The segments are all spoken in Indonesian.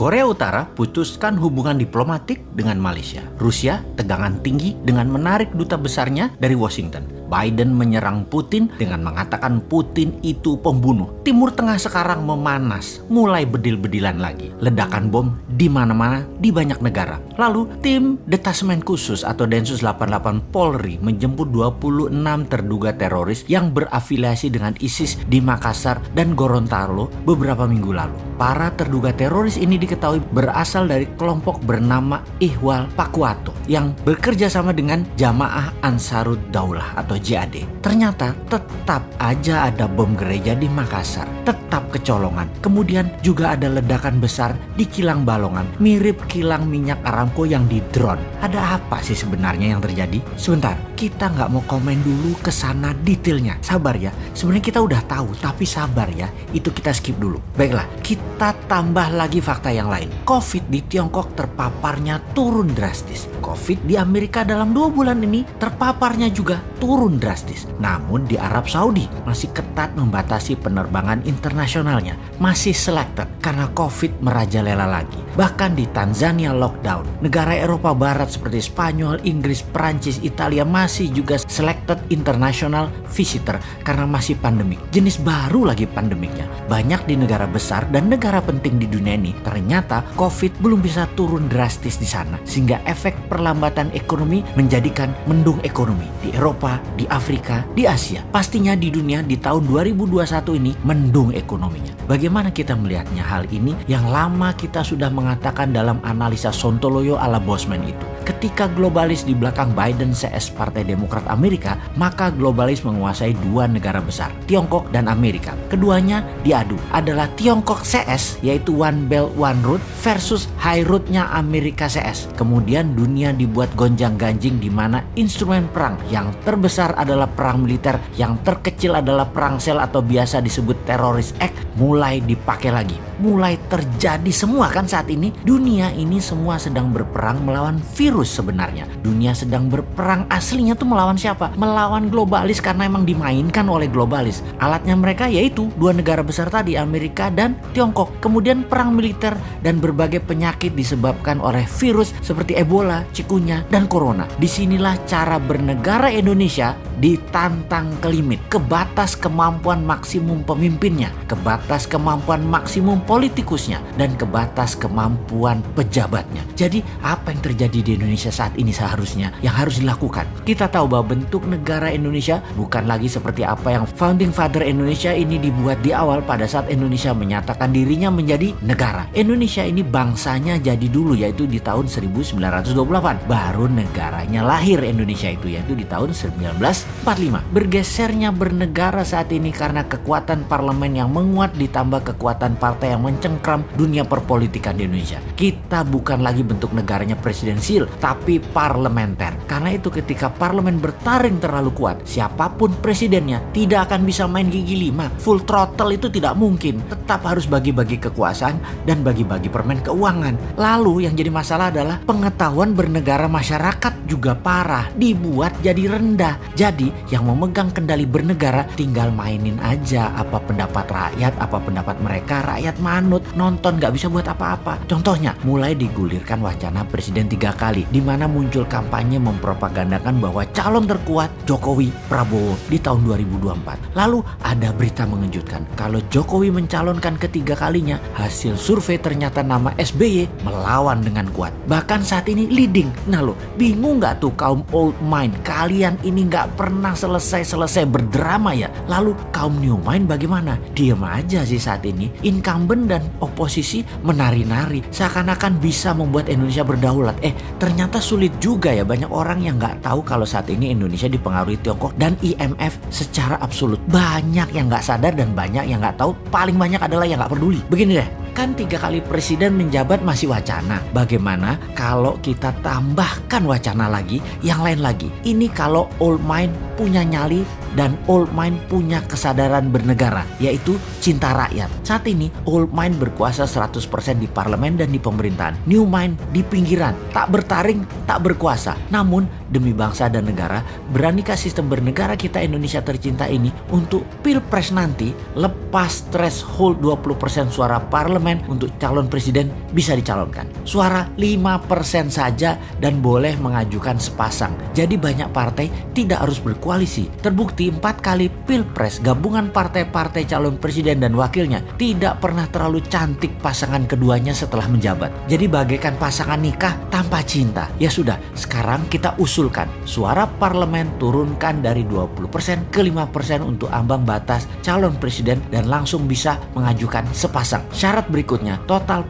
Korea Utara putuskan hubungan diplomatik dengan Malaysia. Rusia tegangan tinggi dengan menarik duta besarnya dari Washington. Biden menyerang Putin dengan mengatakan Putin itu pembunuh. Timur Tengah sekarang memanas, mulai bedil-bedilan lagi. Ledakan bom di mana-mana di banyak negara. Lalu tim Detasmen Khusus atau Densus 88 Polri menjemput 26 terduga teroris yang berafiliasi dengan ISIS di Makassar dan Gorontalo beberapa minggu lalu. Para terduga teroris ini diketahui berasal dari kelompok bernama Ihwal Pakwato yang bekerja sama dengan Jamaah Ansarud Daulah atau JAD. Ternyata tetap aja ada bom gereja di Makassar, tetap kecolongan. Kemudian juga ada ledakan besar di kilang Balongan, mirip kilang minyak Aramco yang di drone. Ada apa sih sebenarnya yang terjadi? Sebentar, kita nggak mau komen dulu ke sana detailnya. Sabar ya, sebenarnya kita udah tahu, tapi sabar ya, itu kita skip dulu. Baiklah, kita tambah lagi fakta yang lain. COVID di Tiongkok terpaparnya turun drastis. COVID di Amerika dalam 2 bulan ini terpaparnya juga turun drastis. Namun di Arab Saudi masih ketat membatasi penerbangan internasionalnya. Masih selected karena COVID merajalela lagi. Bahkan di Tanzania lockdown. Negara Eropa Barat seperti Spanyol, Inggris, Prancis, Italia masih juga selected international visitor karena masih pandemik. Jenis baru lagi pandemiknya. Banyak di negara besar dan negara penting di dunia ini ternyata COVID belum bisa turun drastis di sana. Sehingga efek perlambatan ekonomi menjadikan mendung ekonomi di Eropa, di Afrika, di Asia. Pastinya di dunia di tahun 2021 ini mendung ekonominya. Bagaimana kita melihatnya hal ini yang lama kita sudah mengatakan dalam analisa Sontoloyo ala Bosman itu. Ketika globalis di belakang Biden CS Partai Demokrat Amerika, maka globalis menguasai 2 negara besar, Tiongkok dan Amerika. Keduanya diadu adalah Tiongkok CS yaitu One Belt One Road versus High Road-nya Amerika CS. Kemudian dunia dibuat gonjang-ganjing di mana instrumen perang yang terbesar adalah perang militer, yang terkecil adalah perang sel atau biasa disebut terrorist act mulai dipakai lagi. Mulai terjadi semua kan saat ini. Dunia ini semua sedang berperang melawan virus sebenarnya. Dunia sedang berperang aslinya tuh melawan siapa? Melawan globalis karena emang dimainkan oleh globalis. Alatnya mereka yaitu 2 negara besar tadi, Amerika dan Tiongkok. Kemudian perang militer dan berbagai penyakit disebabkan oleh virus seperti Ebola, Cikunya, dan Corona. Disinilah cara bernegara Indonesia ditantang ke limit, ke batas kemampuan maksimum pemimpinnya, ke batas kemampuan maksimum politikusnya, dan ke batas kemampuan pejabatnya. Jadi apa yang terjadi di Indonesia saat ini seharusnya yang harus dilakukan? Kita tahu bahwa bentuk negara Indonesia bukan lagi seperti apa yang Founding Father Indonesia ini dibuat di awal pada saat Indonesia menyatakan dirinya menjadi negara. Indonesia ini bangsanya jadi dulu yaitu di tahun 1928. Baru negaranya lahir Indonesia itu yaitu di tahun 1945. Bergesernya bernegara saat ini karena kekuatan parlemen yang menguat ditambah kekuatan partai yang mencengkram dunia perpolitikan di Indonesia. Kita bukan lagi bentuk negaranya presidensial, tapi parlementer. Karena itu ketika parlemen bertaring terlalu kuat, siapapun presidennya tidak akan bisa main gigi 5. Full throttle itu tidak mungkin. Tetap harus bagi-bagi kekuasaan dan bagi-bagi permen keuangan. Lalu yang jadi masalah adalah pengetahuan bernegara masyarakat juga parah, dibuat jadi rendah. Jadi yang memegang kendali bernegara tinggal mainin aja apa pendapat rakyat, apa pendapat mereka. Rakyat manut, nonton, gak bisa buat apa-apa. Contohnya mulai digulirkan wacana presiden 3 kali, di mana muncul kampanye mempropagandakan bahwa calon terkuat Jokowi Prabowo di tahun 2024. Lalu ada berita mengejutkan kalau Jokowi mencalonkan ketiga kalinya, hasil survei ternyata nama SBY melawan dengan kuat. Bahkan saat ini leading. Nah lo bingung gak tuh kaum old mind? Kalian ini gak pernah selesai berdrama ya. Lalu kaum new mind bagaimana? Diam aja sih saat ini. Incumbent dan oposisi menari-nari seakan-akan bisa membuat Indonesia berdaulat. Ternyata sulit juga ya. Banyak orang yang gak tahu kalau saat ini Indonesia dipengaruhi Tiongkok dan IMF secara absolut. Banyak yang gak sadar dan banyak yang gak tahu. Paling banyak adalah yang gak peduli. Begini deh, kan 3 kali presiden menjabat masih wacana. Bagaimana kalau kita tambahkan wacana lagi, yang lain lagi? Ini kalau old mind punya nyali dan old mind punya kesadaran bernegara, yaitu cinta rakyat. Saat ini old mind berkuasa 100% di parlemen dan di pemerintahan. New mind di pinggiran, tak bertaring, tak berkuasa. Namun demi bangsa dan negara, beranikah sistem bernegara kita Indonesia tercinta ini untuk pilpres nanti lepas threshold 20% suara parlemen parlemen untuk calon presiden bisa dicalonkan. Suara 5% saja dan boleh mengajukan sepasang. Jadi banyak partai tidak harus berkoalisi. Terbukti 4 kali pilpres gabungan partai-partai calon presiden dan wakilnya tidak pernah terlalu cantik pasangan keduanya setelah menjabat. Jadi bagaikan pasangan nikah tanpa cinta. Ya sudah, sekarang kita usulkan suara parlemen turunkan dari 20% ke 5% untuk ambang batas calon presiden dan langsung bisa mengajukan sepasang. Syarat berikutnya, total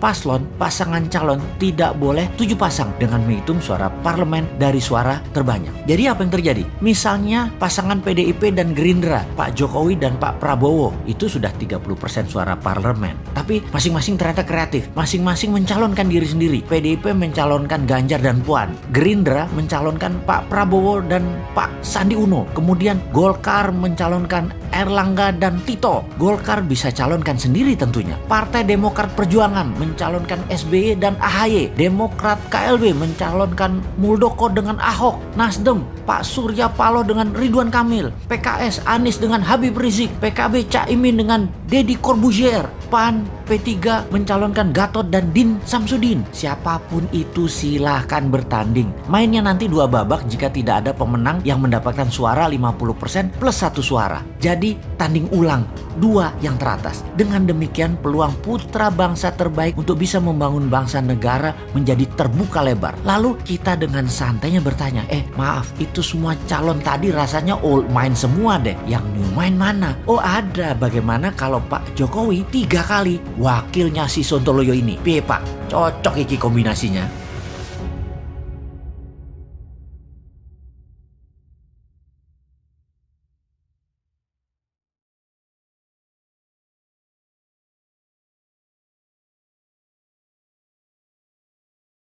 pasangan calon tidak boleh 7 pasang dengan menghitung suara parlemen dari suara terbanyak. Jadi apa yang terjadi? Misalnya pasangan PDIP dan Gerindra, Pak Jokowi dan Pak Prabowo, itu sudah 30% suara parlemen. Tapi masing-masing ternyata kreatif. Masing-masing mencalonkan diri sendiri. PDIP mencalonkan Ganjar dan Puan. Gerindra mencalonkan Pak Prabowo dan Pak Sandi Uno. Kemudian Golkar mencalonkan Erlangga dan Tito. Golkar bisa calonkan sendiri tentunya. Partai Demokrat Perjuangan mencalonkan SBY dan AHY. Demokrat KLB mencalonkan Muldoko dengan Ahok. Nasdem Pak Surya Paloh dengan Ridwan Kamil. PKS Anies dengan Habib Rizik. PKB Caimin dengan Deddy Corbuzier. PAN P3 mencalonkan Gatot dan Din Samsudin. Siapapun itu silahkan bertanding. Mainnya nanti 2 babak jika tidak ada pemenang yang mendapatkan suara 50% plus 1 suara. Jadi tanding ulang 2 yang teratas. Dengan demikian peluang putra bangsa terbaik untuk bisa membangun bangsa negara menjadi terbuka lebar. Lalu kita dengan santainya bertanya, maaf itu semua calon tadi rasanya old main semua deh. Yang new main mana? Oh ada, bagaimana kalau Pak Jokowi 3 kali wakilnya si Sontoloyo ini? Piye Pak? Cocok iki kombinasinya.